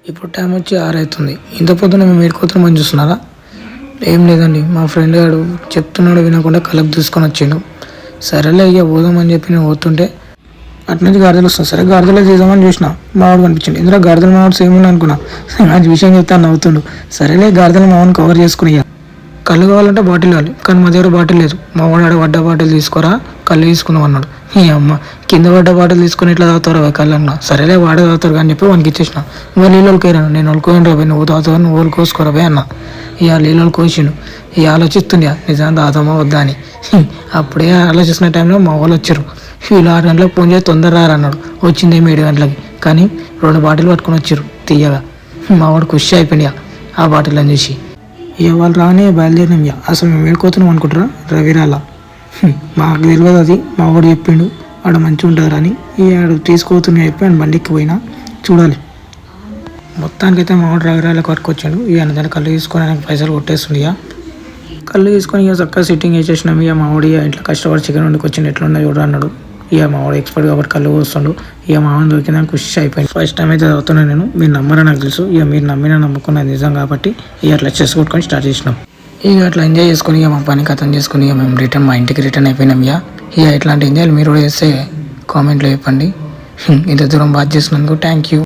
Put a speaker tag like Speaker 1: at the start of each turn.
Speaker 1: ఇప్పుడు టైం వచ్చి 6 అవుతుంది. ఇంత పొద్దున మేము ఏడుకోతున్నామని చూస్తున్నారా? ఏం లేదండి, మా ఫ్రెండ్ గాడు చెప్తున్నాడు వినకుండా కలెక్ట్ తీసుకొని వచ్చిండు. సరేలే ఇక పోదామని చెప్పి నేను పోతుంటే అటు నుంచి గాడిదలు వస్తాను. సరే గాడిదలో తీద్దామని చూసిన, మావాడు కనిపించింది. ఇందులో గాడిదల మావాడు సేమ్ ఉంది అనుకున్నా. అది విషయం చెప్తాను నవ్వుతుండు. సరేలే గాడిదల మావాడిని కవర్ చేసుకుని కళ్ళు కావాలంటే బాటిల్ కావాలి, కానీ మా దగ్గర బాటిల్ లేదు. మా వాడు ఆడ పడ్డ బాటిల్ తీసుకోరా, కళ్ళు తీసుకుందాం అన్నాడు. ఈ అమ్మ కింద పడ్డ బాటిల్ తీసుకుని ఇట్లా తాగుతారు కళ్ళు అన్న. సరేలే వాడే తాగుతారు కానీ చెప్పి వానికి ఇచ్చేసిన. ఇవాళ నీళ్ళు కోరాను, నేను వాళ్ళకోని రాబోయి, నువ్వు తాగుతావు, నువ్వు వాళ్ళు కోసుకోరాబోయ్ అన్న. ఇక నీళ్ళు కోసిండు. ఇక ఆలోచిస్తుండే నిజంగా తాగుతామా వద్దా అని. అప్పుడే ఆలోచిస్తున్న టైంలో మా వాళ్ళు వచ్చారు. వీళ్ళు 6 గంటలకు ఫోన్ చేసి తొందర రారన్నాడు. వచ్చిందేమో 7 గంటలకి, కానీ 2 బాటిల్ పట్టుకొని వచ్చారు తీయగా. మా వాడు ఖుషి అయిపోయింది ఆ బాటిల్ అని చూసి. ఇక వాళ్ళు రానే బయలుదేరినాం. ఇక అసలు మేము ఏడుకోతున్నాం అనుకుంటారా? రవిరాల మాకు తెలియదు అది, మా వాడు చెప్పిండు ఆడ మంచిగా ఉంటుంది అని. ఈ ఆడు తీసుకోతున్నాయి అయిపోయాను బండికి పోయినా చూడాలి. మొత్తానికైతే మా వాడు రవిరాల కొట్టుకొచ్చాడు. ఇక దాని కళ్ళు తీసుకోవడానికి పైసలు కొట్టేస్తుంది. ఇక కళ్ళు తీసుకొని ఇక చక్కగా సిట్టింగ్ వేసేసినాం. ఇక మా వాడు ఇట్లా కష్టపడి చికెన్ వండుకొచ్చిండు, ఎట్లున్నా చూడ అన్నాడు. ఇక మా వాడు ఎక్స్పర్ట్ కాబట్టి కళ్ళు వస్తుండు. ఇక మా వాడిని దొరికిందని ఖుషి అయిపోయింది. ఫస్ట్ టైం అయితే చదువుతున్నాను నేను, మీరు నమ్మరని నాకు తెలుసు. ఇక మీరు నమ్మినా నమ్ముకున్నది నిజం కాబట్టి ఇక అట్లా చెస్ కొట్టుకొని స్టార్ట్ చేసినాం. ఇక అట్లా ఎంజాయ్ చేసుకుని ఇక మా పని కథం చేసుకుని ఇక మేము మా ఇంటికి రిటర్న్ అయిపోయినాం. ఇక ఇట్లాంటి ఎంజాయ్లు మీరు కూడా చేస్తే కామెంట్లో చెప్పండి. ఇంత దూరం బాగా చేసినందుకు థ్యాంక్ యూ.